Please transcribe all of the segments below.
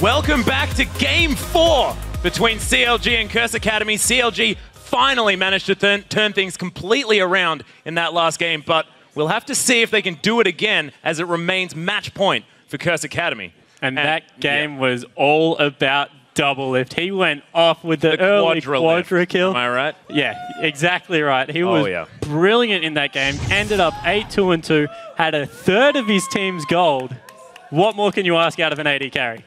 Welcome back to Game 4 between CLG and Curse Academy. CLG finally managed to turn things completely around in that last game, but we'll have to see if they can do it again as it remains match point for Curse Academy. And that game was all about double lift. He went off with the early quadra kill. Am I right? Yeah, exactly right. He was brilliant in that game. Ended up 8-2-2, had a third of his team's gold. What more can you ask out of an AD carry?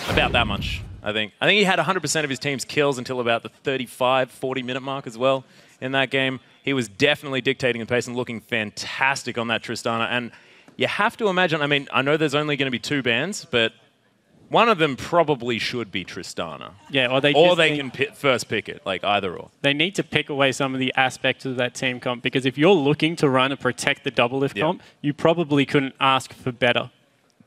About that much, I think. I think he had 100% of his team's kills until about the 35, 40-minute mark as well in that game. He was definitely dictating the pace and looking fantastic on that Tristana. And you have to imagine, I mean, I know there's only going to be 2 bans, but one of them probably should be Tristana. Yeah, or they can first pick it, like either or. They need to pick away some of the aspects of that team comp, because if you're looking to run and protect the double lift comp, you probably couldn't ask for better.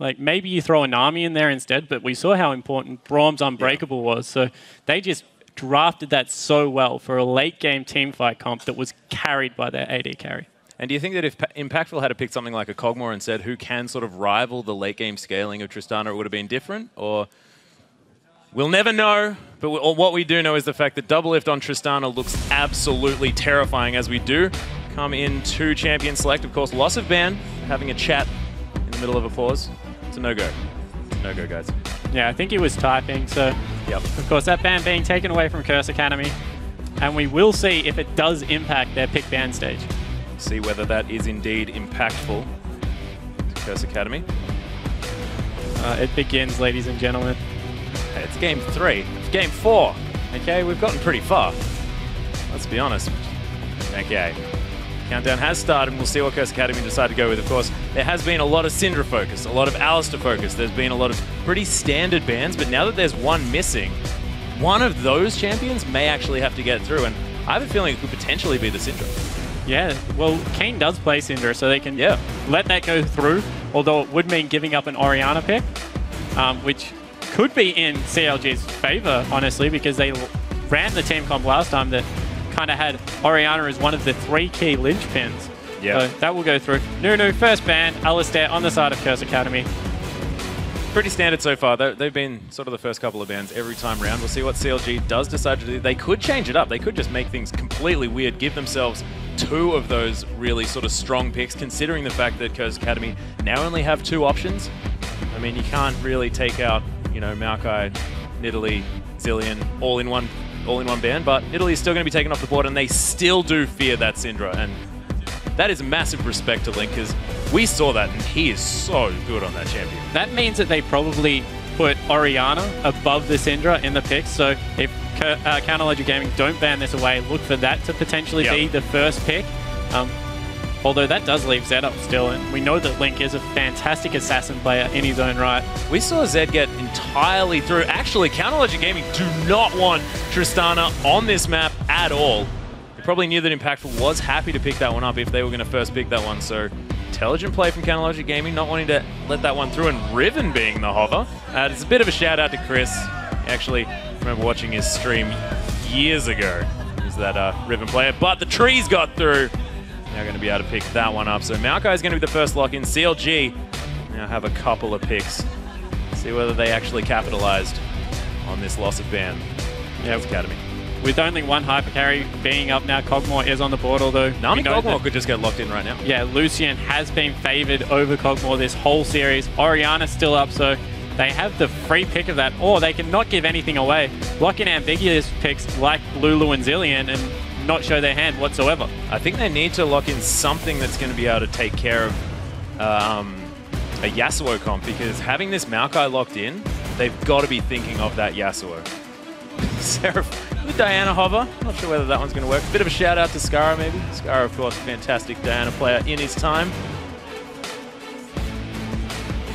Like, maybe you throw a Nami in there instead, but we saw how important Braum's Unbreakable was. So they just drafted that so well for a late-game teamfight comp that was carried by their AD carry. And do you think that if Impactful had to pick something like a Cogmore and said who can sort of rival the late-game scaling of Tristana, it would have been different? Or we'll never know, but what we do know is the fact that double lift on Tristana looks absolutely terrifying as we do come into Champion Select. Of course, loss of ban, having a chat in the middle of a pause. It's a no-go. It's a no-go, guys. Yeah, I think he was typing, so of course that ban being taken away from Curse Academy, and we will see if it does impact their pick ban stage. See whether that is indeed impactful to Curse Academy. It begins, ladies and gentlemen. Okay, it's game 3. It's game 4. Okay, we've gotten pretty far. Let's be honest. Okay. Countdown has started, and we'll see what Curse Academy decide to go with. Of course, there has been a lot of Syndra focus, a lot of Alistar focus. There's been a lot of pretty standard bans, but now that there's one missing, one of those champions may actually have to get through, and I have a feeling it could potentially be the Syndra. Yeah, well, Kane does play Syndra, so they can let that go through, although it would mean giving up an Orianna pick, which could be in CLG's favor, honestly, because they ran the team comp last time that kind of had Orianna as one of the 3 key linchpins. Yeah. So that will go through. Nunu, first ban, Alistar on the side of Curse Academy. Pretty standard so far. They've been sort of the first couple of bans every time round. We'll see what CLG does decide to do. They could change it up. They could just make things completely weird, give themselves 2 of those really sort of strong picks, considering the fact that Curse Academy now only have 2 options. I mean, you can't really take out, you know, Maokai, Nidalee, Zilean all in one ban, but Nidalee is still going to be taken off the board, and they still do fear that Syndra, and that is massive respect to Link, because we saw that, and he is so good on that champion. That means that they probably put Orianna above the Syndra in the picks, so if Counterledger Gaming don't ban this away, look for that to potentially be the first pick. Although that does leave Zed up still, and we know that Link is a fantastic assassin player in his own right. We saw Zed get entirely through. Actually, Counterledger Gaming do not want Tristana on this map at all. They probably knew that Impactful was happy to pick that one up if they were going to first pick that one, so intelligent play from Counterledger Gaming, not wanting to let that one through, and Riven being the hover. It's a bit of a shout out to Chris. I actually remember watching his stream years ago. He was that Riven player, but the trees got through. Now going to be able to pick that one up. So Maokai is going to be the first lock in. CLG now have a couple of picks. See whether they actually capitalized on this loss of ban. Yeah, Academy. With only one hyper carry being up now, Cogmore is on the board, although Nami Cogmore could just get locked in right now. Yeah, Lucian has been favored over Cogmore this whole series. Orianna's still up, so they have the free pick of that, or they can not give anything away. Lock in ambiguous picks like Lulu and Zilean and not show their hand whatsoever. I think they need to lock in something that's going to be able to take care of a Yasuo comp, because having this Maokai locked in, they've got to be thinking of that Yasuo. Seraph with Diana hover. Not sure whether that one's going to work. Bit of a shout out to Skara maybe. Skara, of course, fantastic Diana player in his time.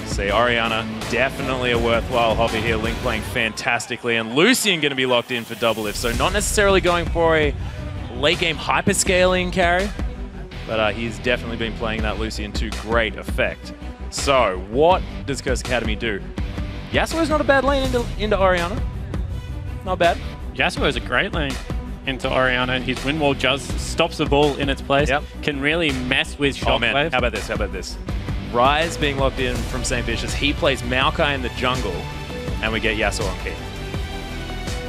See, Orianna, definitely a worthwhile hover here. Link playing fantastically, and Lucian going to be locked in for double lift. So not necessarily going for a late game hyperscaling carry, but he's definitely been playing that Lucian to great effect. So what does Curse Academy do? Yasuo's not a bad lane into Orianna. Not bad. Yasuo is a great lane into Orianna. His wind wall just stops the ball in its place. Can really mess with shockwave. Oh man, how about this? How about this? Ryze being locked in from St. Vicious. He plays Maokai in the jungle. and we get Yasuo on Keen.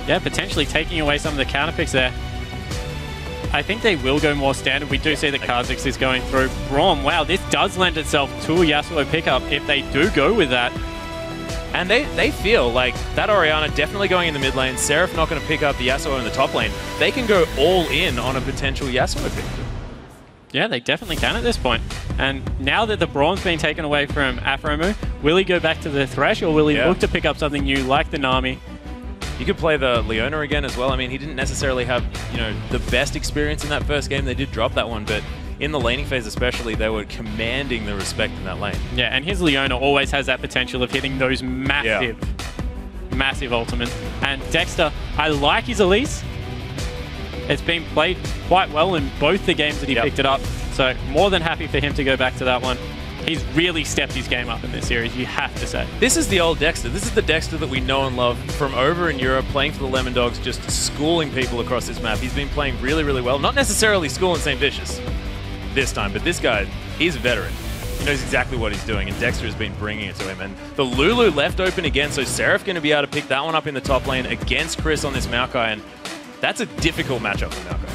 Yeah, potentially taking away some of the counter picks there. I think they will go more standard. We do see that Kha'Zix is going through. Braum, wow, this does lend itself to a Yasuo pickup if they do go with that. And they feel like that Orianna definitely going in the mid lane, Seraph not going to pick up the Yasuo in the top lane. They can go all in on a potential Yasuo pick. Yeah, they definitely can at this point. And now that the Braum's been taken away from Aphromoo, will he go back to the Thresh or will he look to pick up something new like the Nami? You could play the Leona again as well. I mean, he didn't necessarily have, the best experience in that first game. They did drop that one, but in the laning phase especially, they were commanding the respect in that lane. Yeah, and his Leona always has that potential of hitting those massive, massive ultimates. And Dexter, I like his Elise. It's been played quite well in both the games that he picked it up. So more than happy for him to go back to that one. He's really stepped his game up in this series, you have to say. This is the old Dexter. This is the Dexter that we know and love from over in Europe, playing for the Lemon Dogs, just schooling people across this map. He's been playing really, really well. Not necessarily schooling St. Vicious this time, but this guy, he's a veteran. He knows exactly what he's doing, and Dexter has been bringing it to him. And the Lulu left open again, so Seraph going to be able to pick that one up in the top lane against Chris on this Maokai, and that's a difficult matchup for Maokai.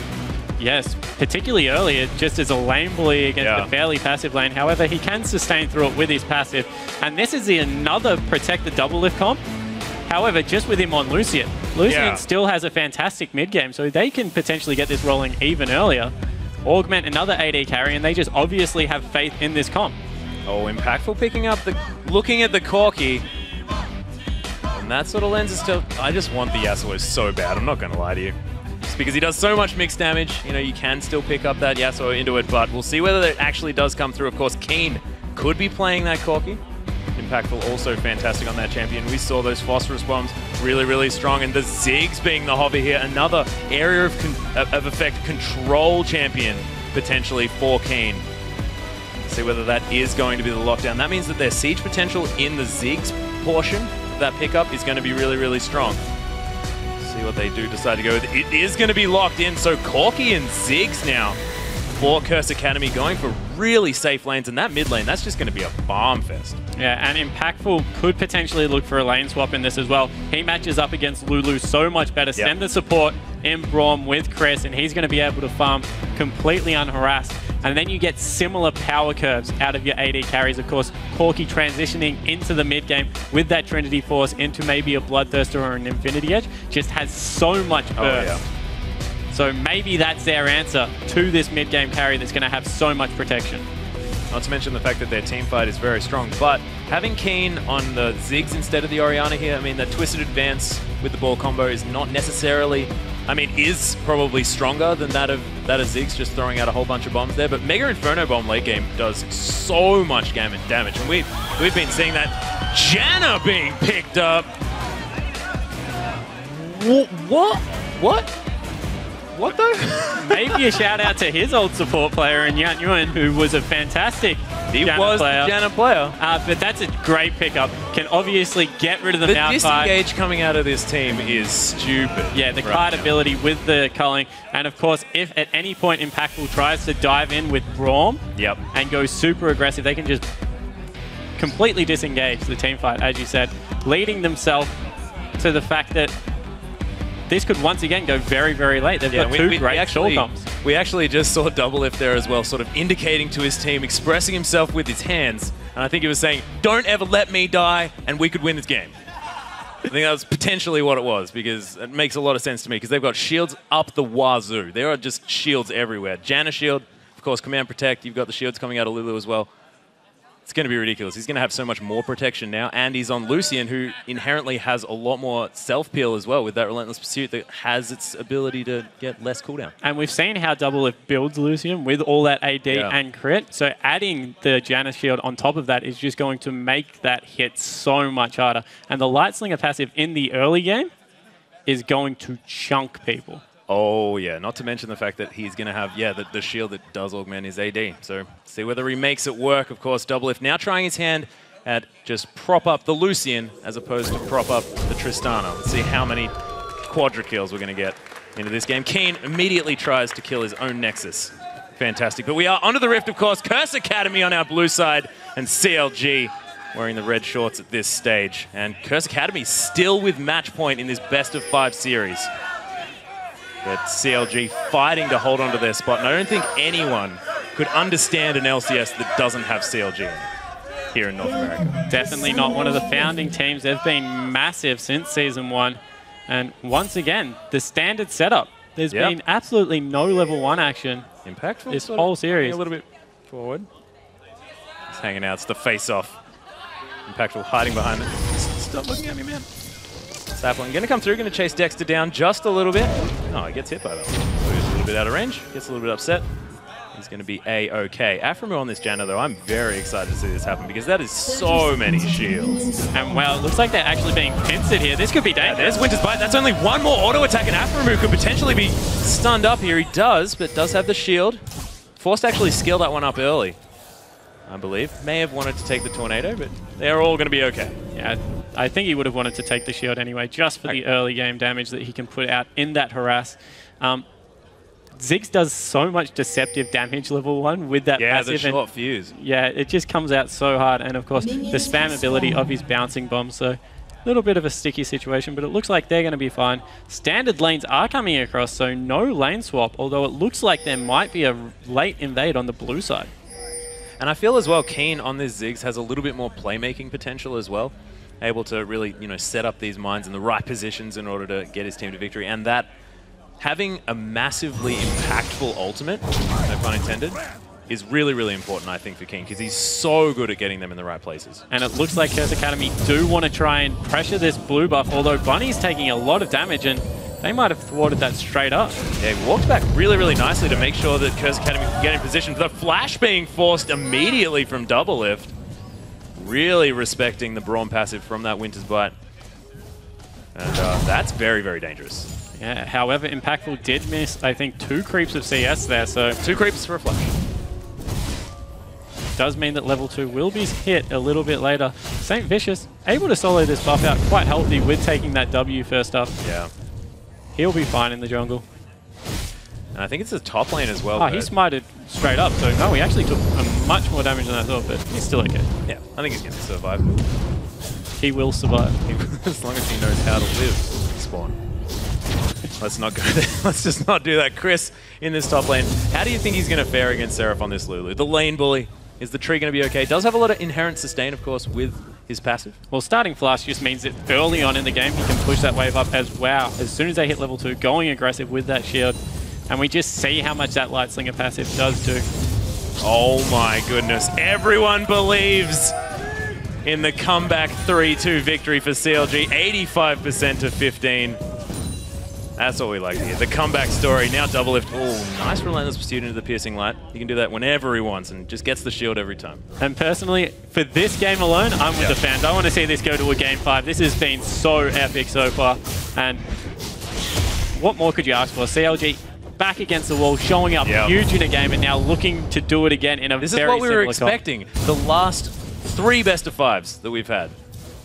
Yes, particularly earlier, just as a lane bully against a fairly passive lane. However, he can sustain through it with his passive. And this is another protect the double lift comp. However, just with him on Lucian. Lucian still has a fantastic mid game, so they can potentially get this rolling even earlier. Augment another AD carry, and they just obviously have faith in this comp. Oh, Impactful picking up looking at the Corki. And that sort of lends us to, I just want the Yasuo so bad, I'm not going to lie to you. Just because he does so much mixed damage, you can still pick up that Yasuo into it, but we'll see whether it actually does come through. Of course, Keen could be playing that Corki. Impactful also fantastic on that champion. We saw those Phosphorus bombs really, really strong, and the Ziggs being the hobby here. Another area of effect control champion potentially for Keen. See whether that is going to be the lockdown. That means that their siege potential in the Ziggs portion of that pickup is going to be really, really strong. See what they do decide to go with. It is going to be locked in, so Corki and Ziggs now for Curse Academy going for really safe lanes, and that mid lane, that's just going to be a bomb fest. Yeah, and Impactful could potentially look for a lane swap in this as well. He matches up against Lulu so much better. Send the support in Braum with Chris, and he's going to be able to farm completely unharassed. And then you get similar power curves out of your AD carries. Of course, Corki transitioning into the mid game with that Trinity Force into maybe a Bloodthirster or an Infinity Edge just has so much burst. So maybe that's their answer to this mid game carry that's going to have so much protection. Not to mention the fact that their team fight is very strong, but having Keen on the Ziggs instead of the Orianna here, I mean, that Twisted Advance with the ball combo is not necessarily, is probably stronger than that of Ziggs, just throwing out a whole bunch of bombs there, but Mega Inferno Bomb late game does so much damage, and we've been seeing that. Janna being picked up. What though? Maybe a shout out to his old support player in Yan Yuan, who was a fantastic Janna player. But that's a great pickup. Can obviously get rid of the Maokai. Disengage coming out of this team is stupid. Yeah, the card ability with the culling. And of course, if at any point Impactful tries to dive in with Braum and go super aggressive, they can just completely disengage the team fight, as you said, leading themselves to the fact that this could once again go very, very late. They've got two great short comps. We actually just saw Doublelift there as well, sort of indicating to his team, expressing himself with his hands. And I think he was saying, don't ever let me die, and we could win this game. I think that was potentially what it was, because it makes a lot of sense to me, because they've got shields up the wazoo. There are just shields everywhere. Janna shield, of course, Command Protect. You've got the shields coming out of Lulu as well. It's going to be ridiculous. He's going to have so much more protection now, and he's on Lucian, who inherently has a lot more self-peel as well with that Relentless Pursuit that has its ability to get less cooldown. And we've seen how Doublelift builds Lucian with all that AD and crit, so adding the Janna shield on top of that is just going to make that hit so much harder. And the Lightslinger passive in the early game is going to chunk people. Oh, yeah. Not to mention the fact that he's going to have, the shield that does augment his AD. So, see whether he makes it work. Of course, Doublelift now trying his hand at just prop up the Lucian as opposed to prop up the Tristana. Let's see how many quadra kills we're going to get into this game. Keen immediately tries to kill his own Nexus. Fantastic. But we are onto the Rift, of course. Curse Academy on our blue side, and CLG wearing the red shorts at this stage. And Curse Academy still with match point in this best-of-5 series. But CLG fighting to hold on to their spot. And I don't think anyone could understand an LCS that doesn't have CLG in it here in North America. Definitely not one of the founding teams. They've been massive since Season 1. And once again, the standard setup. There's been absolutely no level 1 action impactful this whole series. A little bit forward. It's hanging out. It's the face-off. Impactful hiding behind it. Stop looking at me, man. Sapling going to come through, going to chase Dexter down just a little bit. Oh, he gets hit by that one. So he's a little bit out of range, gets a little bit upset. He's going to be A-OK. Aframu on this Janna, though, I'm very excited to see this happen because that is so many shields. And, well, it looks like they're actually being pincered here. This could be dangerous. There's Winter's Bite. That's only one more auto attack, and Aframu could potentially be stunned up here. He does, but does have the shield. Forced to actually skill that one up early, I believe. May have wanted to take the Tornado, but they're all going to be okay. Yeah, I think he would have wanted to take the shield anyway, just for the early game damage that he can put out in that harass. Ziggs does so much deceptive damage level 1 with that passive. Yeah, the short fuse. Yeah, it just comes out so hard. And of course, the spam ability of his bouncing bomb. So a little bit of a sticky situation, but it looks like they're going to be fine. Standard lanes are coming across, so no lane swap, although it looks like there might be a late invade on the blue side. And I feel as well, Keen on this Ziggs has a little bit more playmaking potential as well. Able to really, set up these mines in the right positions in order to get his team to victory. And that having a massively impactful ultimate, no pun intended, is really, really important, I think, for Keen, because he's so good at getting them in the right places. And it looks like Curse Academy do want to try and pressure this blue buff, although Bunny's taking a lot of damage, and they might have thwarted that straight up. Yeah, he walked back really, really nicely to make sure that Curse Academy could get in position. The flash being forced immediately from Double Lift. Really respecting the Brawn passive from that Winter's Bite. And that's very, very dangerous. Yeah, however, Impactful did miss, I think, 2 creeps of CS there, so 2 creeps for a flash. Does mean that level 2 will be hit a little bit later. St. Vicious able to solo this buff out quite healthy with taking that W first up. Yeah. He'll be fine in the jungle. And I think it's the top lane as well. Oh, he smited straight up, so no, he actually took much more damage than I thought, but he's still okay. Yeah, I think he's going to survive. He will survive. As long as he knows how to live. Spawn. Let's not go there. Let's just not do that. Chris in this top lane. How do you think he's going to fare against Seraph on this Lulu? The lane bully. Is the tree going to be okay? Does have a lot of inherent sustain, of course, with his passive. Well, starting Flash just means that early on in the game, he can push that wave up as well. As soon as they hit level 2, going aggressive with that shield. And we just see how much that Light Slinger passive does too. Oh my goodness. Everyone believes in the comeback 3-2 victory for CLG. 85% to 15. That's what we like to hear. The comeback story. Now Double Lift. Oh, nice Relentless Pursuit into the Piercing Light. He can do that whenever he wants and just gets the shield every time. And personally, for this game alone, I'm with the fans. I want to see this go to a Game 5. This has been so epic so far. And what more could you ask for? CLG back against the wall, showing up huge in a game and now looking to do it again in a very similar This is what we were expecting. The last 3 best-of-5s that we've had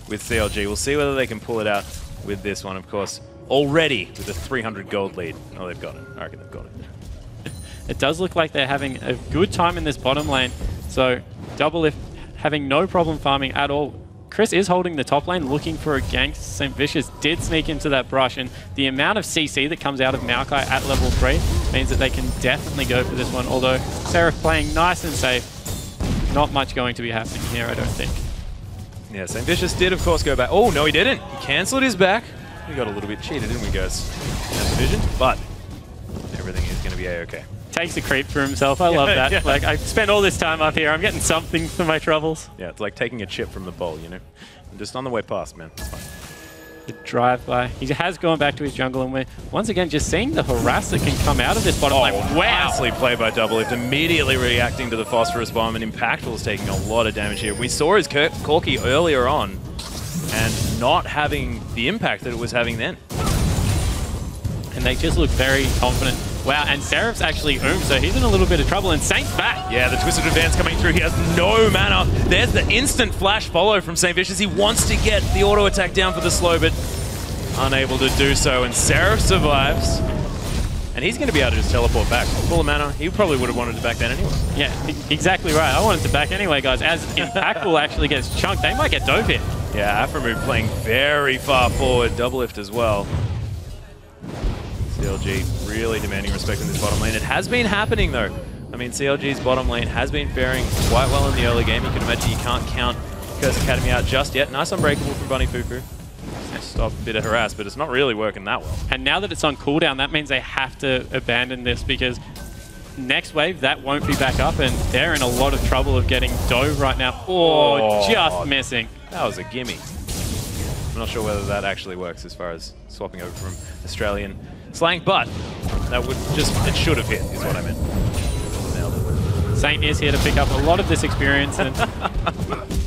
with CLG. We'll see whether they can pull it out with this one, of course. Already with a 300 gold lead. Oh, they've got it. I reckon they've got it. It does look like they're having a good time in this bottom lane. So Double Lift having no problem farming at all. Chris is holding the top lane, looking for a gank. St. Vicious did sneak into that brush, and the amount of CC that comes out of Maokai at level 3 means that they can definitely go for this one. Although Seraph playing nice and safe, not much going to be happening here, I don't think. Yeah, St. Vicious did, of course, go back. Oh, no, he didn't. He cancelled his back. We got a little bit cheated, didn't we, guys? In that division, but everything is going to be A-okay. Takes a creep for himself. I love that. Like, I spent all this time up here. I'm getting something for my troubles. Yeah, it's like taking a chip from the bowl, you know? I'm just on the way past, man. It's fine. The drive-by. He has gone back to his jungle, and we're, once again, just seeing the harass that can come out of this bottom lane. Wow! Nicely played by Double Lift, immediately reacting to the Phosphorus Bomb, and Impactful is taking a lot of damage here. We saw his Corki earlier on, and not having the impact that it was having then. And they just look very confident. Wow, and Seraph's actually so he's in a little bit of trouble, and Saint's back. Yeah, the Twisted Advance coming through. He has no mana. There's the instant flash follow from St. Vicious. He wants to get the auto attack down for the slow, but unable to do so, and Seraph survives. And he's going to be able to just teleport back. Full of mana, he probably would have wanted to back then anyway. Yeah, exactly right. I wanted to back anyway, guys. As Impactful actually gets chunked, they might get dove hit. Yeah, Afromove playing very far forward, double lift as well. CLG really demanding respect in this bottom lane. It has been happening though. I mean, CLG's bottom lane has been faring quite well in the early game. You can imagine you can't count Curse Academy out just yet. Nice Unbreakable from Bunny Fufu. Stop a bit of harass, but it's not really working that well. And now that it's on cooldown, that means they have to abandon this because next wave, that won't be back up, and they're in a lot of trouble of getting dove right now. Oh, just missing. That was a gimme. I'm not sure whether that actually works as far as swapping over from Australian slang, but that would just, it should have hit, is what I meant. Nailed it. Saint is here to pick up a lot of this experience, and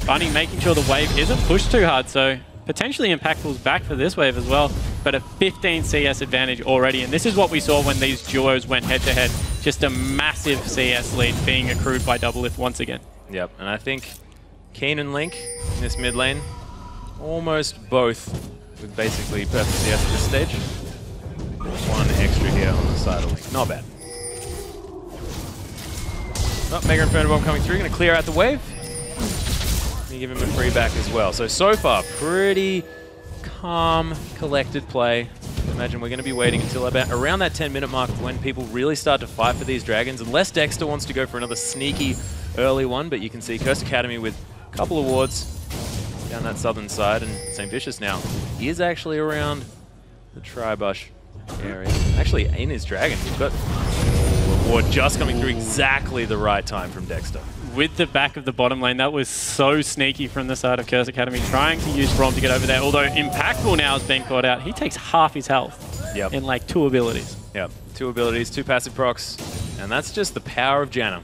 Bunny making sure the wave isn't pushed too hard, so potentially Impactful's back for this wave as well, but a 15 CS advantage already, and this is what we saw when these duos went head-to-head. Just a massive CS lead being accrued by Double Lift once again. Yep, and I think Keen and Link in this mid lane, almost both with basically perfect CS at this stage. One extra here on the side of Link. Not bad. Oh, Mega Inferno Bomb coming through, going to clear out the wave. Give him a free back as well. So far, pretty calm, collected play. Imagine we're going to be waiting until about around that 10-minute mark when people really start to fight for these dragons. Unless Dexter wants to go for another sneaky early one, but you can see Cursed Academy with a couple of wards down that southern side, and St. Vicious now is actually around the Tribush area. Actually, in his dragon, he's got a ward just coming through exactly the right time from Dexter. With the back of the bottom lane, that was so sneaky from the side of Curse Academy, trying to use Rom to get over there. Although Impactful now is being caught out. He takes half his health in like 2 abilities. Yep, 2 abilities, 2 passive procs, and that's just the power of Janna.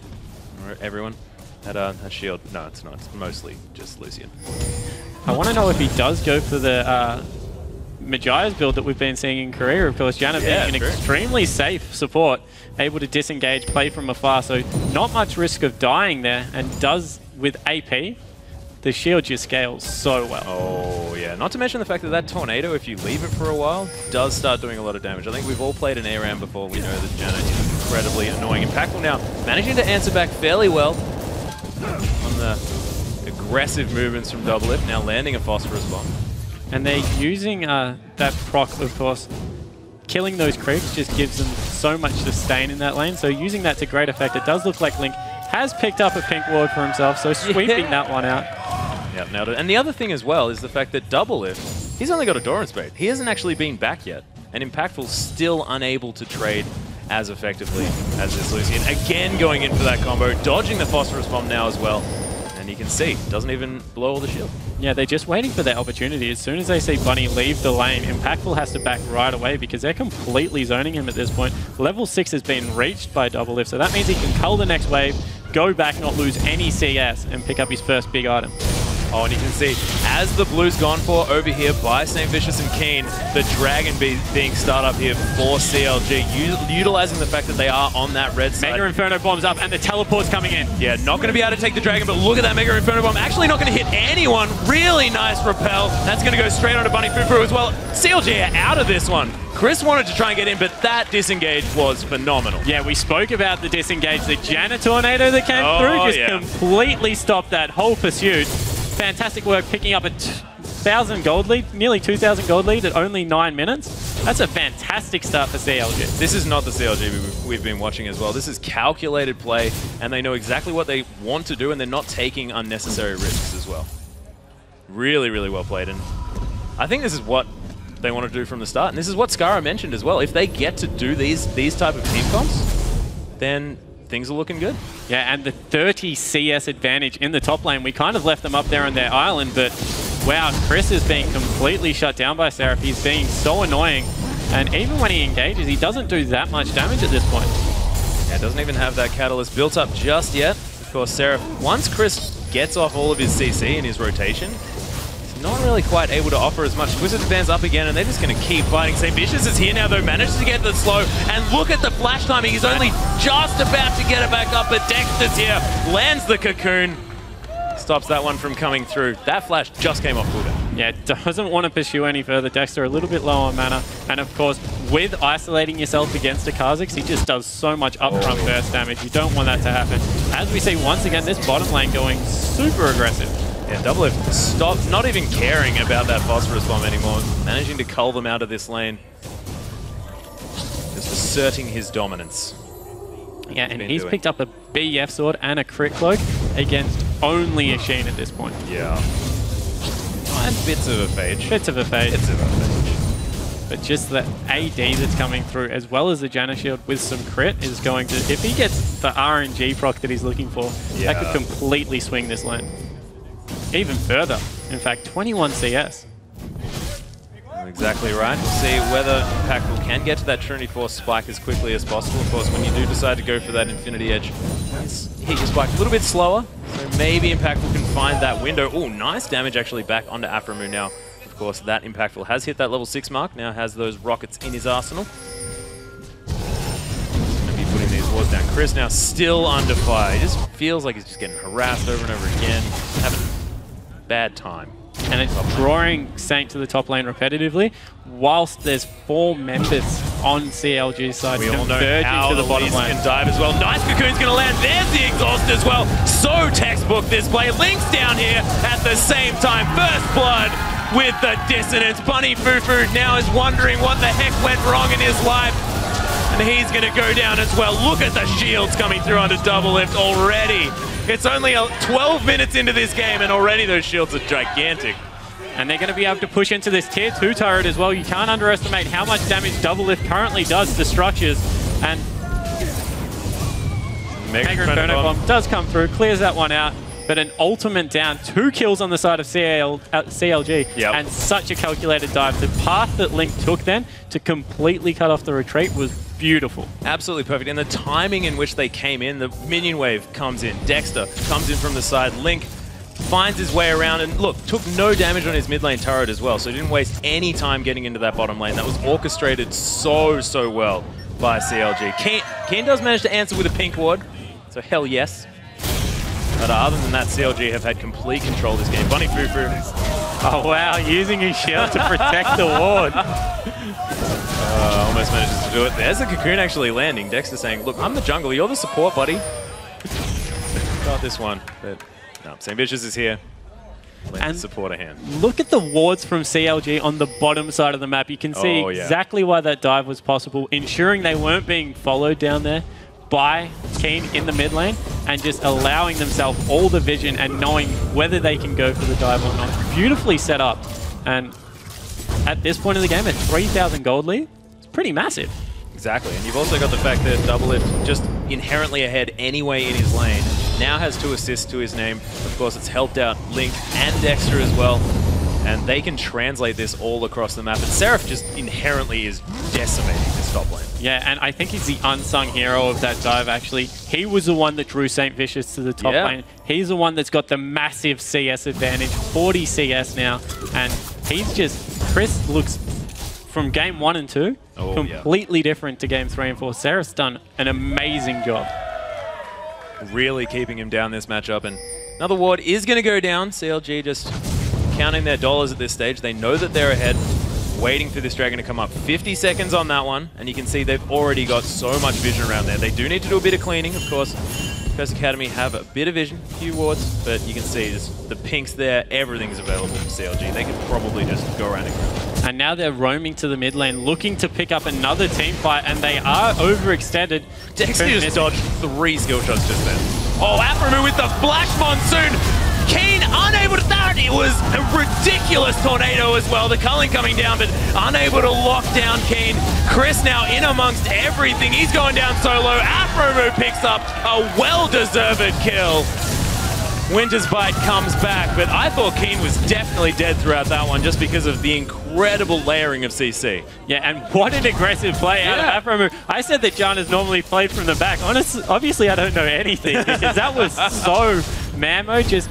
Everyone, that shield. No, it's not. It's mostly just Lucian. I want to know if he does go for the Magia's build that we've been seeing in Korea. Of course, Janna being an extremely safe support, able to disengage, play from afar, so not much risk of dying there, and does with AP. The shield just scales so well. Oh yeah, not to mention the fact that that tornado, if you leave it for a while, does start doing a lot of damage. I think we've all played an ARAM before. We know that Janna is incredibly annoying. Impactful now, managing to answer back fairly well on the aggressive movements from Double Lift, now landing a Phosphorus Bomb. And they're using that proc, of course. Killing those creeps just gives them so much sustain in that lane. So using that to great effect, it does look like Link has picked up a pink ward for himself. So sweeping that one out. Yep, nailed it. And the other thing as well is the fact that Double Lift, he's only got a Doran Spade. He hasn't actually been back yet. And Impactful's still unable to trade as effectively as this Lucian. Again going in for that combo, dodging the Phosphorus Bomb now as well. And you can see, doesn't even blow all the shield. Yeah, they're just waiting for their opportunity. As soon as they see Bunny leave the lane, Impactful has to back right away because they're completely zoning him at this point. Level 6 has been reached by Double Lift, so that means he can cull the next wave, go back, not lose any CS, and pick up his first big item. Oh, and you can see, as the blue's gone for over here by St. Vicious and Keen, the Dragon being started up here for CLG, utilizing the fact that they are on that red side. Mega Inferno Bomb's up, and the teleport's coming in. Yeah, not going to be able to take the Dragon, but look at that Mega Inferno Bomb. Actually not going to hit anyone. Really nice repel. That's going to go straight onto Bunny Fufu as well. CLG are out of this one. Chris wanted to try and get in, but that disengage was phenomenal. Yeah, we spoke about the disengage. The Janna tornado that came through just completely stopped that whole pursuit. Fantastic work picking up a 1,000 gold lead, nearly 2,000 gold lead at only 9 minutes. That's a fantastic start for CLG. This is not the CLG we've been watching as well. This is calculated play, and they know exactly what they want to do, and they're not taking unnecessary risks as well. Really, really well played, and I think this is what they want to do from the start, and this is what Skara mentioned as well. If they get to do these type of team comps, then things are looking good. Yeah, and the 30 CS advantage in the top lane, we kind of left them up there on their island, but wow, Chris is being completely shut down by Seraph. He's being so annoying, and even when he engages, he doesn't do that much damage at this point. Yeah, doesn't even have that catalyst built up just yet. Of course, Seraph, once Chris gets off all of his CC in his rotation, not really quite able to offer as much. Twisted Advance up again, and they're just going to keep fighting. St. Vicious is here now, though, managed to get the slow, and look at the flash timing. He's only just about to get it back up, but Dexter's here, lands the cocoon, stops that one from coming through. That flash just came off cooldown. Yeah, doesn't want to pursue any further. Dexter a little bit low on mana. And of course, with isolating yourself against a Kha'Zix, he just does so much upfront burst damage. You don't want that to happen. As we see once again, this bottom lane going super aggressive. Yeah, Doublelift stopped not even caring about that Phosphorus Bomb anymore. Managing to cull them out of this lane. Just asserting his dominance. Yeah, and he's picked up a BF sword and a crit cloak against only a Sheen at this point. Yeah. And bits of a phage. Bits of a phage. Bits of a phage. But just the AD that's coming through, as well as the Janna Shield with some crit, is going to... If he gets the RNG proc that he's looking for, that could completely swing this lane. Even further. In fact, 21 CS. Exactly right. We'll see whether Impactful can get to that Trinity Force spike as quickly as possible. Of course, when you do decide to go for that Infinity Edge, hit your spike a little bit slower, so maybe Impactful can find that window. Oh, nice damage actually back onto Aframu now. Of course, that Impactful has hit that level 6 mark, now has those rockets in his arsenal. Maybe putting these wards down. Chris now still under fire. He just feels like he's just getting harassed over and over again. Having a bad time. And it's drawing Saint to the top lane repetitively, whilst there's 4 members on CLG's side we all know how to the bottom Lisa lane. Can dive as well. Nice Cocoon's going to land. There's the exhaust as well. So textbook this play. Link's down here at the same time. First blood with the dissonance. Bunny Fufu now is wondering what the heck went wrong in his life. And he's going to go down as well. Look at the shields coming through onto Doublelift already. It's only 12 minutes into this game and already those shields are gigantic. And they're going to be able to push into this tier 2 turret as well. You can't underestimate how much damage Doublelift currently does to structures. And Mega Inferno Bomb does come through, clears that one out. But an ultimate down, 2 kills on the side of CLG, and such a calculated dive. The path that Link took then to completely cut off the retreat was beautiful. Absolutely perfect. And the timing in which they came in, the minion wave comes in, Dexter comes in from the side, Link finds his way around and look, took no damage on his mid lane turret as well, so he didn't waste any time getting into that bottom lane. That was orchestrated so well by CLG. Keen does manage to answer with a pink ward, so hell yes. But other than that, CLG have had complete control of this game. Bunny Fufu. Oh wow, using his shield to protect the ward. Almost manages to do it. There's a Cocoon actually landing. Dexter saying, look, I'm the jungle, you're the support, buddy. Got this one, but no, St. Vicious is here. And support a hand. Look at the wards from CLG on the bottom side of the map. You can see exactly why that dive was possible, ensuring they weren't being followed down there by Keen in the mid lane and just allowing themselves all the vision and knowing whether they can go for the dive or not. Beautifully set up. And at this point in the game, a 3,000 gold lead, it's pretty massive. Exactly, and you've also got the fact that Doublelift just inherently ahead anyway in his lane. Now has 2 assists to his name. Of course, it's helped out Link and Dexter as well. And they can translate this all across the map. And Seraph just inherently is decimating this top lane. Yeah, and I think he's the unsung hero of that dive, actually. He was the one that drew St. Vicious to the top lane. He's the one that's got the massive CS advantage, 40 CS now. And he's just... Chris looks, from game 1 and 2, completely different to game 3 and 4. Seraph's done an amazing job. Really keeping him down this matchup. And another ward is going to go down. CLG just counting their dollars at this stage. They know that they're ahead, waiting for this dragon to come up. 50 seconds on that one, and you can see they've already got so much vision around there. They do need to do a bit of cleaning, of course. Curse Academy have a bit of vision, a few wards, but you can see just the pinks there, everything's available from CLG. They could probably just go around and grab. And now they're roaming to the mid lane, looking to pick up another team fight, and they are overextended. Dexter just dodged 3 skill shots just then. Oh, Aframu with the Black Monsoon! Keen unable to... It was a ridiculous tornado as well. The culling coming down, but unable to lock down Keen. Chris now in amongst everything. He's going down solo. Aframu picks up a well-deserved kill. Winter's Bite comes back, but I thought Keen was definitely dead throughout that one just because of the incredible layering of CC. Yeah, and what an aggressive play out of Aframu. I said that John has normally played from the back. Honestly, obviously I don't know anything because that was so Mammo. Just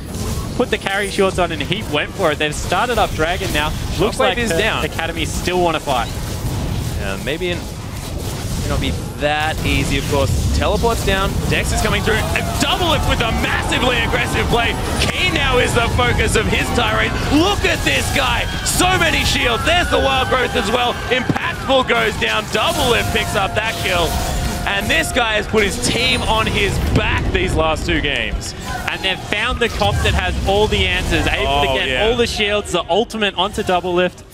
put the carry shorts on and he went for it. They've started up Dragon now. Looks like the Academy still want to fight. Maybe an Not be that easy, of course. Teleports down. Dex is coming through. A double lift with a massively aggressive play. Keen now is the focus of his tirade. Look at this guy. So many shields. There's the wild growth as well. Impactful goes down. Double lift picks up that kill. And this guy has put his team on his back these last 2 games. And they've found the comp that has all the answers. Able to get all the shields, the ultimate onto double lift.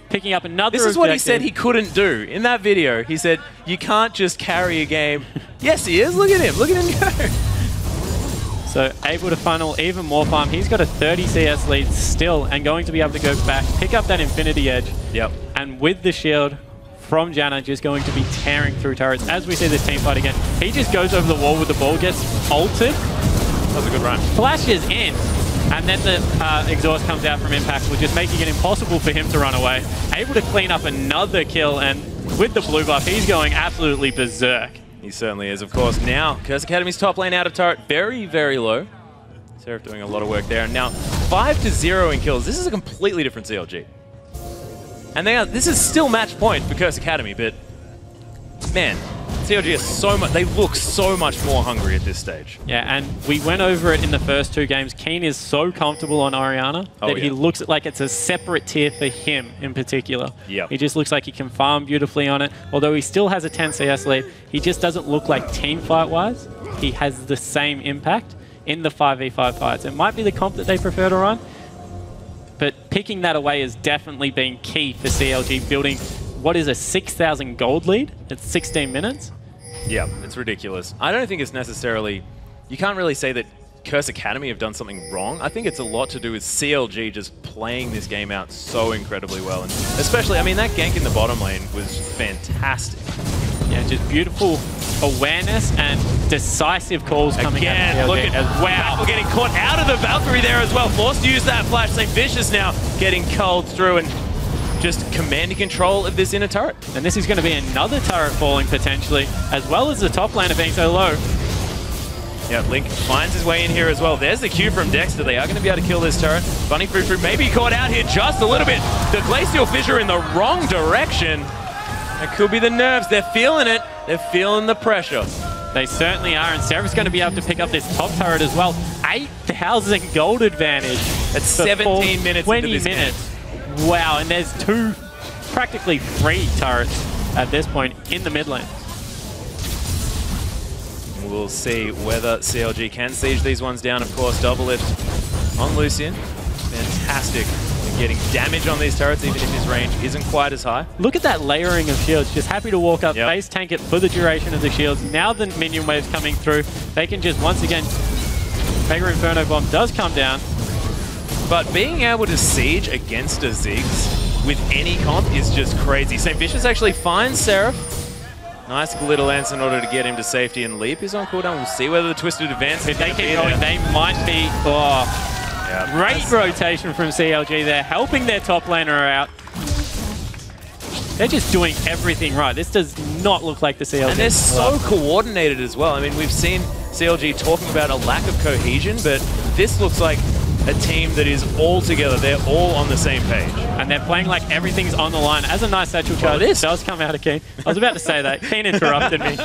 Picking up another This is what he said he couldn't do. In that video, he said, you can't just carry a game. Yes, he is. Look at him. Look at him go. So able to funnel even more farm. He's got a 30 CS lead still and going to be able to go back, pick up that Infinity Edge. Yep. And with the shield from Janna, just going to be tearing through turrets. As we see this team fight again, he just goes over the wall with the ball, gets ulted. That was a good run. Flashes in. And then the exhaust comes out from Impactful, just making it impossible for him to run away. Able to clean up another kill, and with the blue buff, he's going absolutely berserk. He certainly is, of course. Now, Curse Academy's top lane out of turret, very, very low. Seraph doing a lot of work there. And now, 5-0 in kills. This is a completely different CLG. And this is still match point for Curse Academy, but man, CLG is so much, they look so much more hungry at this stage. Yeah, and we went over it in the first 2 games. Keen is so comfortable on Orianna that he looks like it's a separate tier for him in particular. Yep. He just looks like he can farm beautifully on it. Although he still has a 10 CS lead, he just doesn't look like team fight-wise. He has the same impact in the 5v5 fights. It might be the comp that they prefer to run, but picking that away has definitely been key for CLG, building what is a 6,000 gold lead at 16 minutes. Yeah, it's ridiculous. I don't think it's necessarily... You can't really say that Curse Academy have done something wrong. I think it's a lot to do with CLG just playing this game out so incredibly well. And especially, I mean, that gank in the bottom lane was fantastic. Yeah, just beautiful awareness and decisive calls coming out of CLG. Look at wow, getting caught out of the Valkyrie there as well. Forced to use that flash. St. Vicious now getting culled through and just commanding control of this inner turret. And this is going to be another turret falling potentially, as well as the top laner being so low. Yeah, Link finds his way in here as well. There's the Q from Dexter. They are going to be able to kill this turret. Bunny Frou maybe caught out here just a little bit. The Glacial Fissure in the wrong direction. It could be the nerves. They're feeling it. They're feeling the pressure. They certainly are, and Seraph's going to be able to pick up this top turret as well. 8,000 gold advantage. At 17 minutes into this game. Wow, and there's 2, practically 3 turrets at this point in the mid lane. We'll see whether CLG can siege these ones down. Of course, double lift on Lucian. Fantastic. And getting damage on these turrets, even if his range isn't quite as high. Look at that layering of shields. Just happy to walk up, base tank it for the duration of the shields. Now the minion wave's coming through. They can just, once again, Mega Inferno Bomb does come down. But being able to siege against a Ziggs with any comp is just crazy. St. Vicious actually finds Seraph. Nice little lance in order to get him to safety, and Leap is on cooldown. We'll see whether the Twisted Advance if they keep going, they might be... great rotation from CLG there, helping their top laner out. They're just doing everything right. This does not look like the CLG. And they're so coordinated as well. I mean, we've seen CLG talking about a lack of cohesion, but this looks like a team that is all together. They're all on the same page. And they're playing like everything's on the line. As a nice satchel charge does come out of Keen. I was about to say that. Keen interrupted me.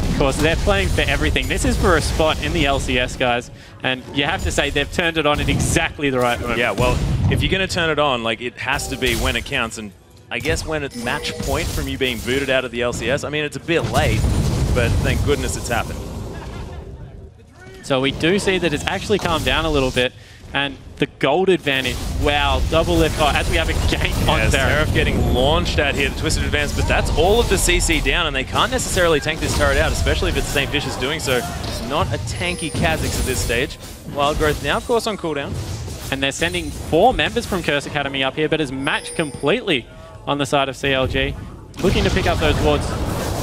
Of course, they're playing for everything. This is for a spot in the LCS, guys. And you have to say they've turned it on at exactly the right moment. Yeah, well, if you're going to turn it on, like, it has to be when it counts. And I guess when it's match point from you being booted out of the LCS, I mean, it's a bit late, but thank goodness it's happened. So we do see that it's actually calmed down a little bit, and the gold advantage, wow, double lift, as we have a gank on Seraph getting launched out here, the Twisted Advance, but that's all of the CC down, and they can't necessarily tank this turret out, especially if it's St. Vicious doing so. It's not a tanky Kha'Zix at this stage. Wild Growth now, of course, on cooldown. And they're sending 4 members from Curse Academy up here, but is matched completely on the side of CLG, looking to pick up those wards.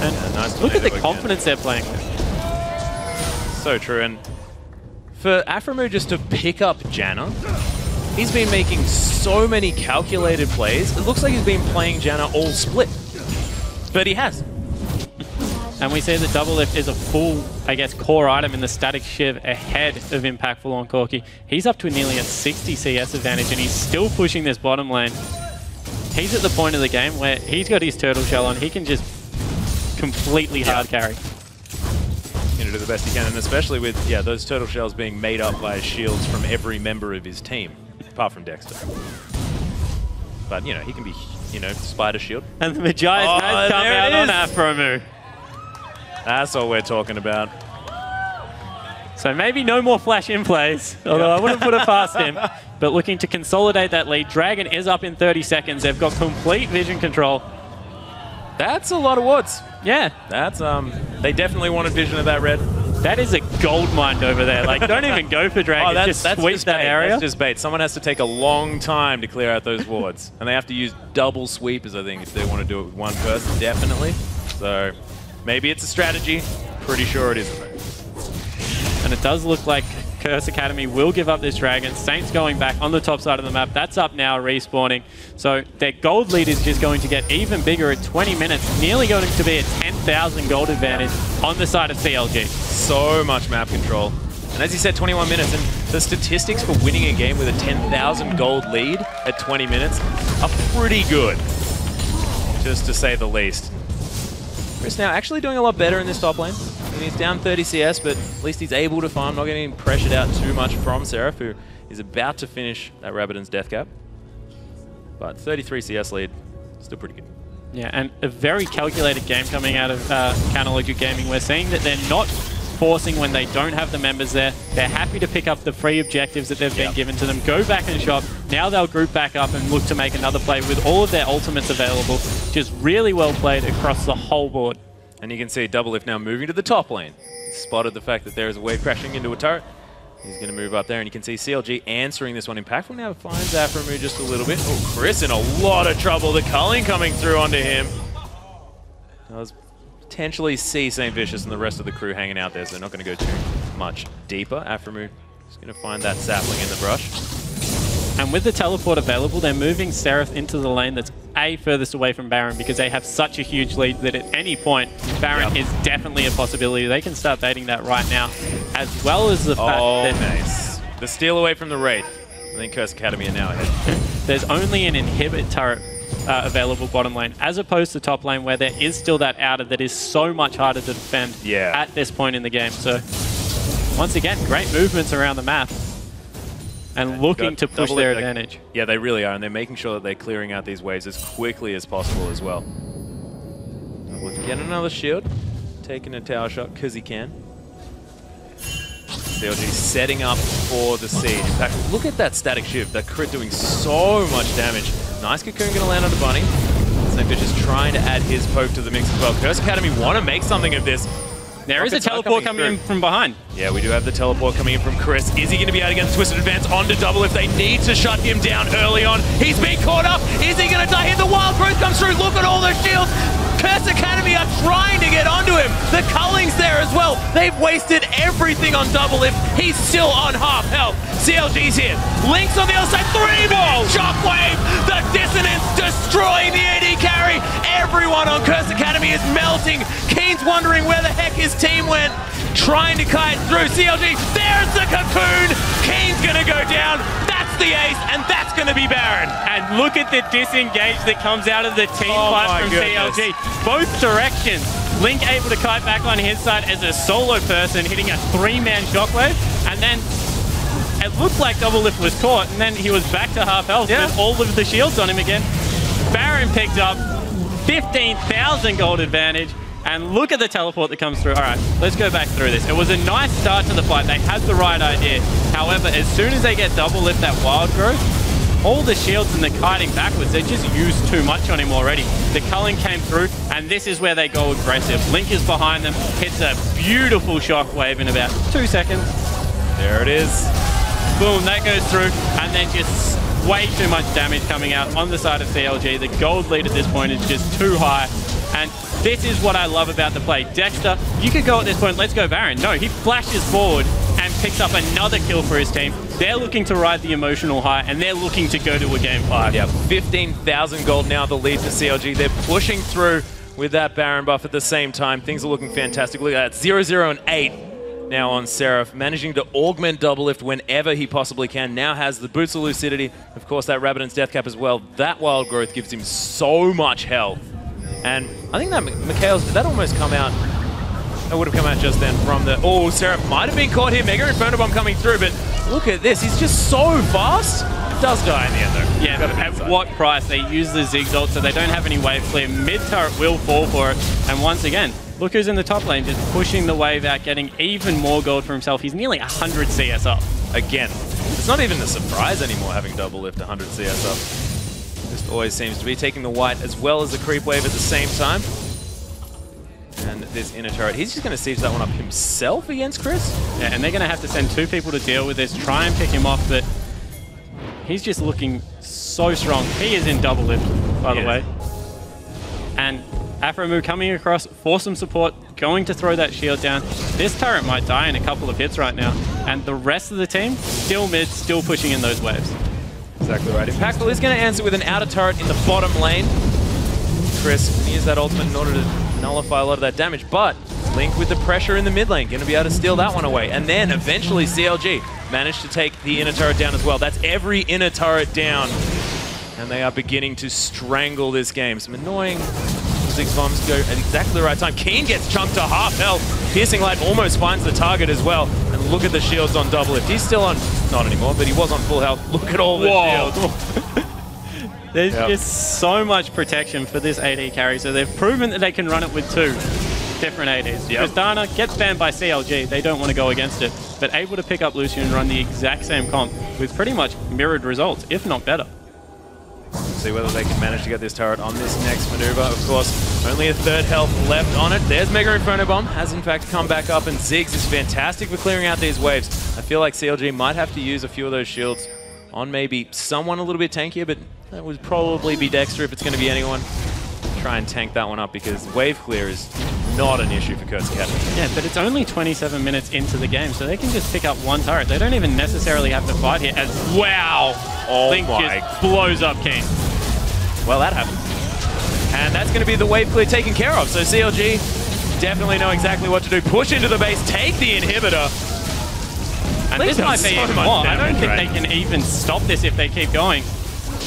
And nice look at the confidence they're playing with. So true, and for Aphromoo just to pick up Janna, he's been making so many calculated plays. It looks like he's been playing Janna all split, but he has. And we see that double lift is a full, I guess, core item in the static shiv ahead of Impactful on Corki. He's up to nearly a 60 CS advantage, and he's still pushing this bottom lane. he's at the point of the game where he's got his turtle shell on. He can just completely hard carry. He's going to do the best he can, and especially with those turtle shells being made up by shields from every member of his team, apart from Dexter. But, he can be, Spider Shield. And the Magi's has come out on Afromu. That's all we're talking about. So maybe no more flash in plays, although I wouldn't put it past him. But looking to consolidate that lead. Dragon is up in 30 seconds. They've got complete vision control. That's a lot of wards. Yeah. That's, they definitely wanted vision of that red. That is a gold mine over there. Like, don't even go for Dragon. Just sweep that area. That's just bait. Someone has to take a long time to clear out those wards. And they have to use double sweepers, I think, if they want to do it with one person, definitely. So maybe it's a strategy. Pretty sure it isn't. And it does look like Curse Academy will give up this Dragon. Saints going back on the top side of the map. That's up now, respawning. So their gold lead is just going to get even bigger at 20 minutes. Nearly going to be a 10,000 gold advantage on the side of CLG. So much map control. And as you said, 21 minutes. And the statistics for winning a game with a 10,000 gold lead at 20 minutes are pretty good, just to say the least. Chris now actually doing a lot better in this top lane. I mean, he's down 30 CS, but at least he's able to farm, not getting pressured out too much from Seraph, who is about to finish that Rabbidan's death cap. But 33 CS lead, still pretty good. Yeah, and a very calculated game coming out of Canalogic Gaming. We're seeing that they're not forcing when they don't have the members there. They're happy to pick up the free objectives that they've been given to them, go back and shop. Now they'll group back up and look to make another play with all of their ultimates available. Just really well played across the whole board. And you can see Doublelift now moving to the top lane. He's spotted the fact that there is a wave crashing into a turret. He's going to move up there, and you can see CLG answering this one. Impactful now finds Afromu just a little bit. Oh, Chris in a lot of trouble. The culling coming through onto him. Does potentially see St. Vicious and the rest of the crew hanging out there, so they're not going to go too much deeper. Afromu is going to find that sapling in the brush. And with the teleport available, they're moving Seraph into the lane that's furthest away from Baron, because they have such a huge lead that at any point, Baron is definitely a possibility. They can start baiting that right now, as well as the fact that... nice. The steal away from the Wraith. I think Curse Academy are now ahead. There's only an inhibit turret available bottom lane, as opposed to top lane, where there is still that outer that is so much harder to defend at this point in the game. So, once again, great movements around the map. And looking to push their advantage. Yeah, they really are, and they're making sure that they're clearing out these waves as quickly as possible as well. Get another shield, taking a tower shot because he can. CLG setting up for the siege. In fact, look at that static shift. That crit doing so much damage. Nice Cocoon going to land on the bunny. St. Vicious trying to add his poke to the mix as well. Curse Academy want to make something of this. There is a teleport coming in from behind. Yeah, we do have the teleport coming in from Chris. Is he going to be able to get a twisted advance onto Doublelift? They need to shut him down early on. He's being caught up. Is he going to die here? The wild growth comes through. Look at all those shields. Curse Academy are trying to get onto him. The culling's there as well. They've wasted everything on Doublelift. He's still on half health. CLG's here. Link's on the other side. 3-ball. Shockwave. The dissonance destroying the AD carry. Everyone on Curse Academy is melting. Keen's wondering where the heck his team went. Trying to kite through CLG. There's the Cocoon. Keen's going to go down. That's the ace, and that's going to be Baron. And look at the disengage that comes out of the team fight from CLG. Both directions. Link able to kite back on his side as a solo person, hitting a 3-man shockwave. And then it looked like Doublelift was caught, and then he was back to half health with all of the shields on him again. Baron picked up 15,000 gold advantage. And look at the teleport that comes through. All right, let's go back through this. It was a nice start to the fight. They had the right idea. However, as soon as they get Doublelift that wild growth, all the shields and the kiting backwards, they just used too much on him already. The culling came through, and this is where they go aggressive. Link is behind them, hits a beautiful shockwave in about 2 seconds. There it is. Boom, that goes through, and then just way too much damage coming out on the side of CLG. The gold lead at this point is just too high. And this is what I love about the play. Dexter, you could go at this point, let's go Baron. No, he flashes forward and picks up another kill for his team. They're looking to ride the emotional high, and they're looking to go to a game 5. Yeah, 15,000 gold now, the lead for CLG. They're pushing through with that Baron buff at the same time. Things are looking fantastic. Look at that, 0-0 and 8 now on Seraph, managing to augment double lift whenever he possibly can. Now has the Boots of Lucidity, of course that Rabbidan's Death Cap as well. That Wild Growth gives him so much health. And I think that Mikhail's, did that almost come out? That would have come out just then from the... Oh, Seraph might have been caught here. Mega Inferno Bomb coming through, but look at this. He's just so fast. Does die in the end, though. Yeah, at what price? They use the Ziggs ult, so they don't have any wave clear. Mid-turret will fall for it. And once again, look who's in the top lane, just pushing the wave out, getting even more gold for himself. He's nearly 100 CS up. Again, it's not even a surprise anymore having double lift 100 CS up. Just always seems to be taking the white as well as the creep wave at the same time. And this inner turret, he's just going to siege that one up himself against Chris. Yeah, and they're going to have to send 2 people to deal with this, try and pick him off, but he's just looking so strong. He is in double lift, by the way. And Afromu coming across for some support, going to throw that shield down. This turret might die in a couple of hits right now. And the rest of the team, still mid, still pushing in those waves. Exactly right. Impactful is going to answer with an outer turret in the bottom lane. Chris can use that ultimate in order to nullify a lot of that damage, but Link with the pressure in the mid lane, going to be able to steal that one away. And then eventually CLG managed to take the inner turret down as well. That's every inner turret down. And they are beginning to strangle this game. Some annoying Ziggs bombs go at exactly the right time. Keen gets chunked to half health. Piercing Light almost finds the target as well. And look at the shields on double lift. He's still on, not anymore, but he was on full health. Look at all the shields. There's just so much protection for this AD carry, so they've proven that they can run it with 2 different ADs. Tristana gets banned by CLG, they don't want to go against it, but able to pick up Lucian and run the exact same comp with pretty much mirrored results, if not better. See whether they can manage to get this turret on this next maneuver. Of course, only a 3rd health left on it. There's Mega Inferno Bomb, has in fact come back up, and Ziggs is fantastic for clearing out these waves. I feel like CLG might have to use a few of those shields on maybe someone a little bit tankier, but that would probably be Dexter if it's going to be anyone. Try and tank that one up because wave clear is not an issue for Curse Academy. Yeah, but it's only 27 minutes into the game, so they can just pick up 1 turret. They don't even necessarily have to fight here as, wow! Oh Link just blows up Keen. Well, that happened. And that's going to be the wave clear taken care of. So CLG definitely know exactly what to do. Push into the base, take the inhibitor. And this might be even more. I don't think they can even stop this if they keep going.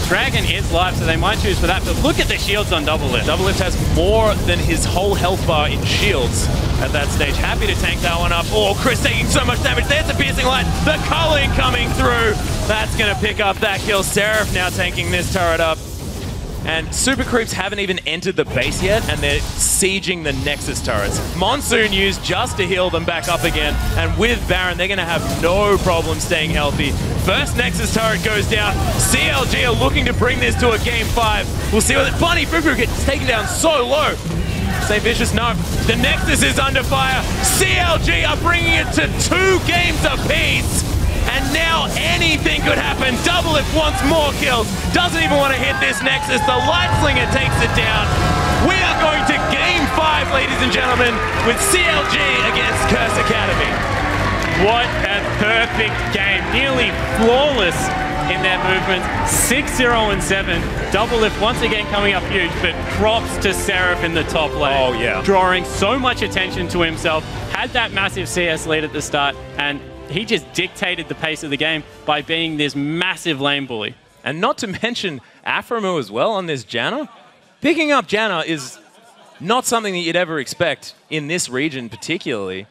Dragon is live, so they might choose for that, but look at the shields on double lift. Double lift has more than his whole health bar in shields at that stage. Happy to tank that one up. Oh, Chris taking so much damage. There's the piercing light. The culling coming through. That's going to pick up that kill. Seraph now tanking this turret up. And Super Creeps haven't even entered the base yet, and they're sieging the Nexus turrets. Monsoon used just to heal them back up again, and with Baron, they're going to have no problem staying healthy. First Nexus turret goes down. CLG are looking to bring this to a Game 5. We'll see what the bunny Fuku gets taken down so low. St. Vicious, no. The Nexus is under fire. CLG are bringing it to 2 games apiece. And now anything could happen. Double Lift wants more kills. Doesn't even want to hit this Nexus. The Light Slinger takes it down. We are going to Game 5, ladies and gentlemen, with CLG against Curse Academy. What a perfect game. Nearly flawless in their movements. 6-0 and 7. Double Lift once again coming up huge, but props to Seraph in the top lane. Oh, yeah. Drawing so much attention to himself. Had that massive CS lead at the start, and he just dictated the pace of the game by being this massive lane bully. And not to mention Afromu as well on this Janna. Picking up Janna is not something that you'd ever expect in this region particularly.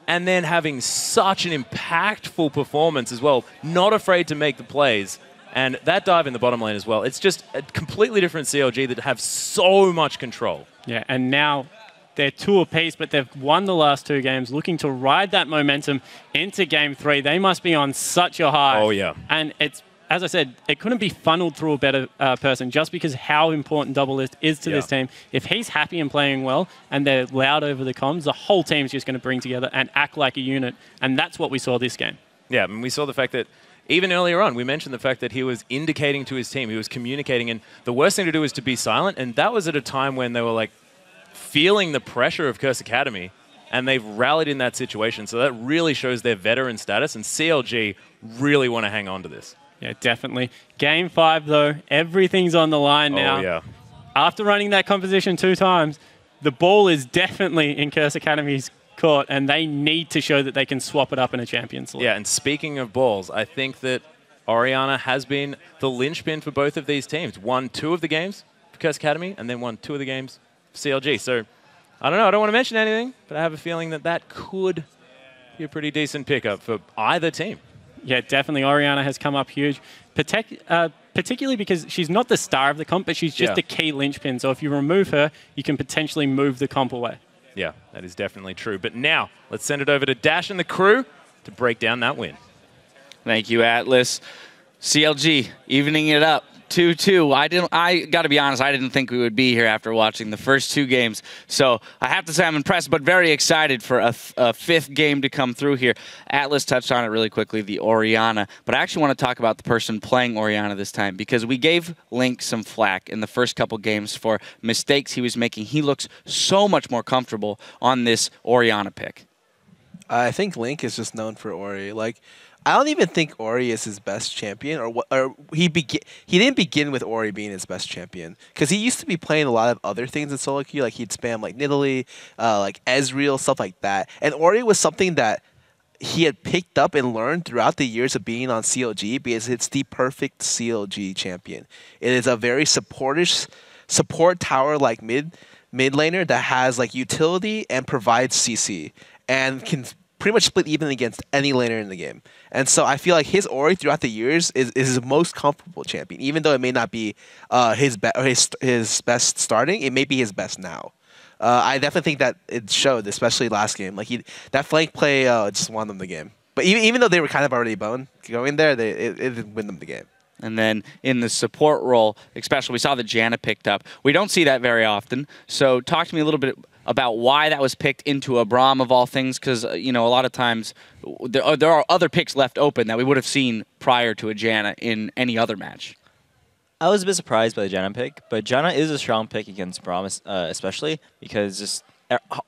And then having such an impactful performance as well. Not afraid to make the plays. And that dive in the bottom lane as well. It's just a completely different CLG that have so much control. Yeah, and now they're 2 apiece, but they've won the last 2 games, looking to ride that momentum into Game 3. They must be on such a high. Oh, yeah. And it's, as I said, it couldn't be funneled through a better person just because how important Double Lift is to this team. If he's happy and playing well and they're loud over the comms, the whole team's just going to bring together and act like a unit. And that's what we saw this game. Yeah, and we saw the fact that even earlier on, we mentioned the fact that he was indicating to his team, he was communicating, and the worst thing to do is to be silent. And that was at a time when they were like, feeling the pressure of Curse Academy, and they've rallied in that situation. So that really shows their veteran status, and CLG really want to hang on to this. Yeah, definitely. Game 5, though, everything's on the line now. Oh, yeah. After running that composition 2 times, the ball is definitely in Curse Academy's court, and they need to show that they can swap it up in a Champions League. Yeah, and speaking of balls, I think that Orianna has been the linchpin for both of these teams. Won 2 of the games for Curse Academy, and then won 2 of the games for CLG. So, I don't know. I don't want to mention anything, but I have a feeling that that could be a pretty decent pickup for either team. Yeah, definitely. Orianna has come up huge, particularly because she's not the star of the comp, but she's just a key linchpin. So if you remove her, you can potentially move the comp away. Yeah, that is definitely true. But now, let's send it over to Dash and the crew to break down that win. Thank you, Atlas. CLG, evening it up. 2-2. I got to be honest, I didn't think we would be here after watching the first 2 games. So I have to say I'm impressed, but very excited for a 5th game to come through here. Atlas touched on it really quickly, the Orianna. But I actually want to talk about the person playing Orianna this time, because we gave Link some flack in the first couple games for mistakes he was making. He looks so much more comfortable on this Orianna pick. I think Link is just known for Ori. Like, I don't even think Ori is his best champion, or he didn't begin with Ori being his best champion, because he used to be playing a lot of other things in solo queue, like he'd spam like Nidalee, like Ezreal, stuff like that. And Ori was something that he had picked up and learned throughout the years of being on CLG, because it's the perfect CLG champion. It is a very support tower like mid laner that has like utility and provides CC and can pretty much split even against any laner in the game. And so I feel like his Ori throughout the years is his most comfortable champion, even though it may not be his best starting. It may be his best now. I definitely think that it showed, especially last game. Like that flank play just won them the game. But even though they were kind of already going there, it didn't win them the game. And then in the support role, especially, we saw that Janna picked up. We don't see that very often. So talk to me a little bit about why that was picked into a Braum of all things, because you know, a lot of times there are other picks left open that we would have seen prior to a Janna in any other match. I was a bit surprised by the Janna pick, but Janna is a strong pick against Braum, especially because just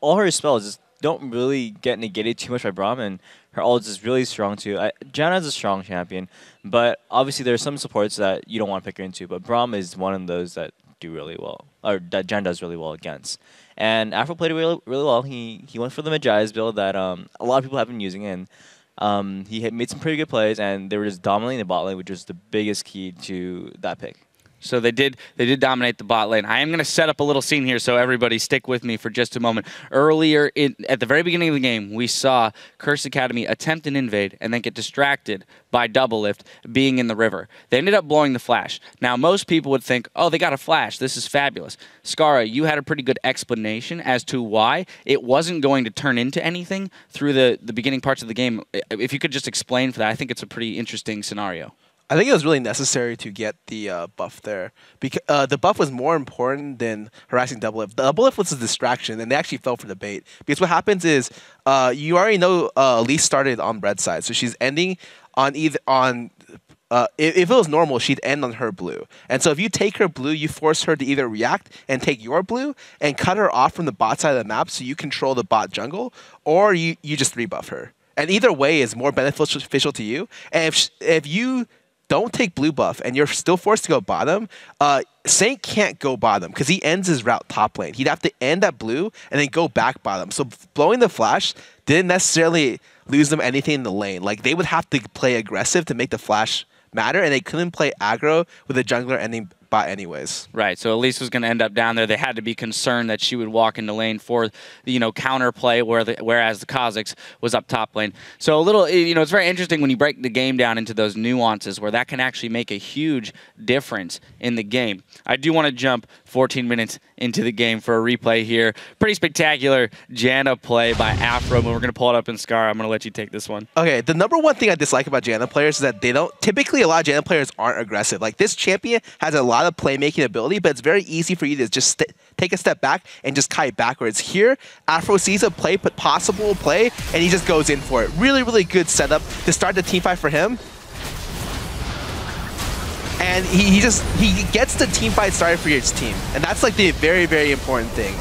all her spells just don't really get negated too much by Braum, and her ult is really strong too. Janna is a strong champion, but obviously there are some supports that you don't want to pick her into, but Braum is one of those that do really well, or that Janna does really well against. And Afro played it really well. He went for the Magi's build that a lot of people have been using, and he had made some pretty good plays, and they were just dominating the bot lane, which was the biggest key to that pick. So they did dominate the bot lane. I am going to set up a little scene here, so everybody stick with me for just a moment. Earlier, at the very beginning of the game, we saw Curse Academy attempt an invade and then get distracted by Double Lift being in the river. They ended up blowing the flash. Now, most people would think, oh, they got a flash. This is fabulous. Skara, you had a pretty good explanation as to why it wasn't going to turn into anything through the beginning parts of the game. If you could just explain for that, I think it's a pretty interesting scenario. I think it was really necessary to get the buff there, because the buff was more important than harassing Double Lift. Double Lift was a distraction, and they actually fell for the bait. Because what happens is, you already know Elise started on red side, so she's ending on if it was normal, she'd end on her blue. And so if you take her blue, you force her to either react and take your blue and cut her off from the bot side of the map, so you control the bot jungle, or you just rebuff her. And either way is more beneficial to you. And if you don't take blue buff and you're still forced to go bottom, Saint can't go bottom because he ends his route top lane. He'd have to end at blue and then go back bottom. So blowing the flash didn't necessarily lose them anything in the lane. Like, they would have to play aggressive to make the flash matter, and they couldn't play aggro with a jungler ending bot anyways. Right, so Elise was going to end up down there. They had to be concerned that she would walk into lane for, counter play, whereas the Kha'Zix was up top lane. So a little, it's very interesting when you break the game down into those nuances where that can actually make a huge difference in the game. I do want to jump 14 minutes into the game for a replay here. Pretty spectacular Janna play by Afro, and we're going to pull it up in Scar. I'm going to let you take this one. Okay, the number one thing I dislike about Janna players is that they don't, typically a lot of Janna players aren't aggressive. Like, this champion has a lot of playmaking ability, but it's very easy for you to just take a step back and just kite backwards. Here, Afro sees a possible play, and he just goes in for it. Really, really good setup to start the teamfight for him. And he gets the teamfight started for his team. And that's like the very, very important thing.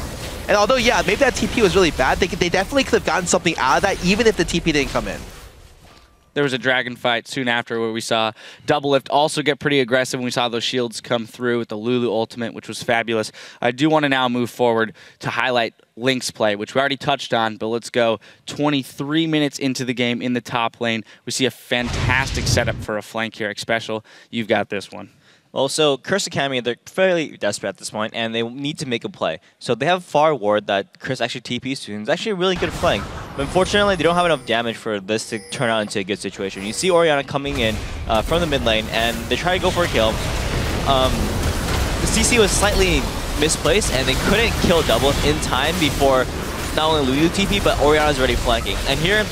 And although, yeah, maybe that TP was really bad, they definitely could have gotten something out of that even if the TP didn't come in. there was a dragon fight soon after where we saw Doublelift also get pretty aggressive and we saw those shields come through with the Lulu ultimate, which was fabulous. I do want to now move forward to highlight Link's play, which we already touched on, but let's go 23 minutes into the game in the top lane. We see a fantastic setup for a flank here. Special, you've got this one. Well, so Curse Academy, they're fairly desperate at this point, and they need to make a play. So they have Far Ward that Chris actually TPs to, and it's actually a really good flank. But unfortunately, they don't have enough damage for this to turn out into a good situation. You see Orianna coming in from the mid lane, and they try to go for a kill. The CC was slightly misplaced, and they couldn't kill Double in time before not only Lulu TP, but Orianna's already flanking. And here,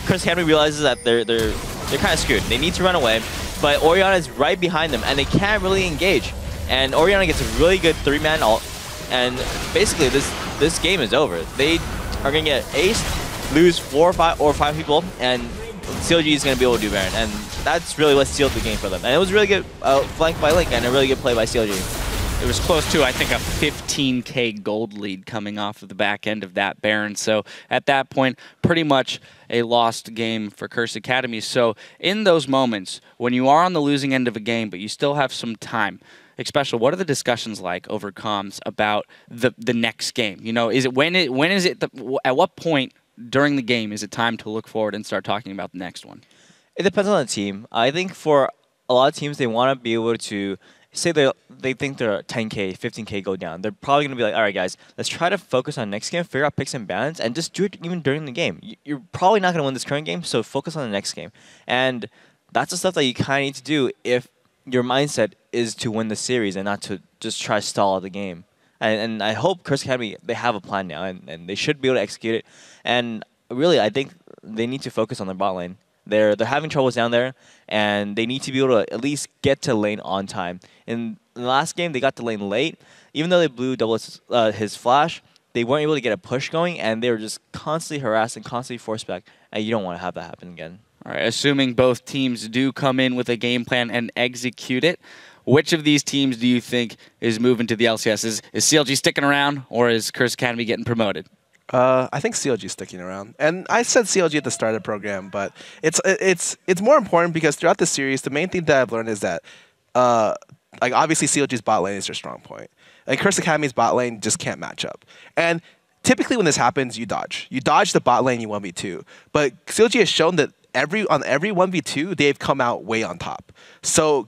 Curse Academy realizes that they're kind of screwed. They need to run away. But Orianna is right behind them, and they can't really engage. And Orianna gets a really good 3-man ult, and basically this game is over. They are going to get aced, lose 4 or 5 people, and CLG is going to be able to do Baron. And that's really what sealed the game for them. And it was really good flank by Link, and a really good play by CLG. It was close to, I think, a 15k gold lead coming off of the back end of that Baron. So at that point, pretty much a lost game for Curse Academy. So in those moments, when you are on the losing end of a game, but you still have some time, Special, what are the discussions like over comms about the next game? You know, is it at what point during the game is it time to look forward and start talking about the next one? It depends on the team. I think for a lot of teams, they want to be able to say they think they're 10k, 15k go down. They're probably going to be like, all right, guys, let's try to focus on next game, figure out picks and bans, and just do it even during the game. You're probably not going to win this current game, so focus on the next game. And that's the stuff that you kind of need to do if your mindset is to win the series and not to just try to stall out the game. And I hope Curse Academy, they have a plan now, and they should be able to execute it. And really, I think they need to focus on their bot lane. They're having troubles down there, and they need to be able to at least get to lane on time. In the last game, they got to lane late. Even though they blew his flash, they weren't able to get a push going, and they were just constantly harassed and constantly forced back. And you don't want to have that happen again. All right, assuming both teams do come in with a game plan and execute it, which of these teams do you think is moving to the LCS? Is CLG sticking around, or is Curse Academy getting promoted? I think CLG is sticking around, and I said CLG at the start of the program, but it's more important because throughout the series, the main thing that I've learned is that, like obviously CLG's bot lane is their strong point, and Curse Academy's bot lane just can't match up. And typically when this happens, you dodge the bot lane, you 1v2. But CLG has shown that on every 1v2, they've come out way on top. So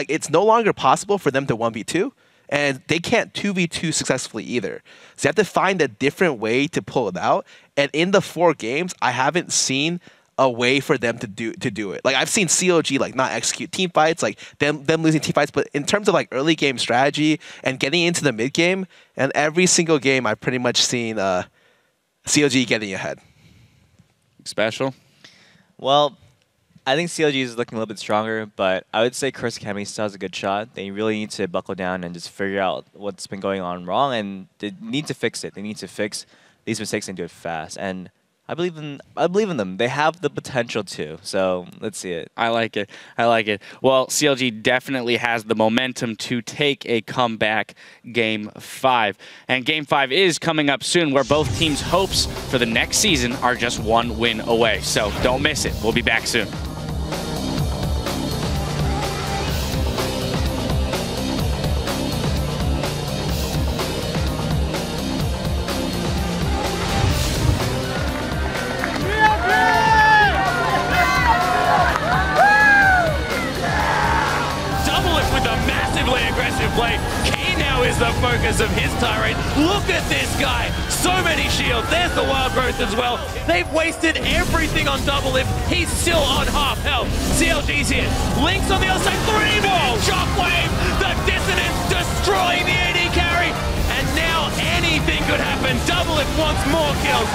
it's no longer possible for them to 1v2. And they can't 2v2 successfully either. So you have to find a different way to pull it out. And in the 4 games, I haven't seen a way for them to do it. Like I've seen CLG like not execute team fights, like them losing team fights, but in terms of like early game strategy and getting into the mid game, and every single game I've pretty much seen CLG getting ahead. Special? Well, I think CLG is looking a little bit stronger, but I would say Curse Academy still has a good shot. They really need to buckle down and just figure out what's been going on wrong, and they need to fix it. They need to fix these mistakes and do it fast. And I believe in them. They have the potential to. So let's see it. I like it. I like it. Well, CLG definitely has the momentum to take a comeback Game 5. And Game 5 is coming up soon, where both teams' hopes for the next season are just 1 win away. So don't miss it. We'll be back soon. The focus of his tirade. Look at this guy. So many shields. There's the wild growth as well. They've wasted everything on Doublelift. He's still on half health. CLG's here. Link's on the other side. 3 more. Shockwave. The dissonance destroying the AD carry. And now anything could happen. Doublelift wants more kills.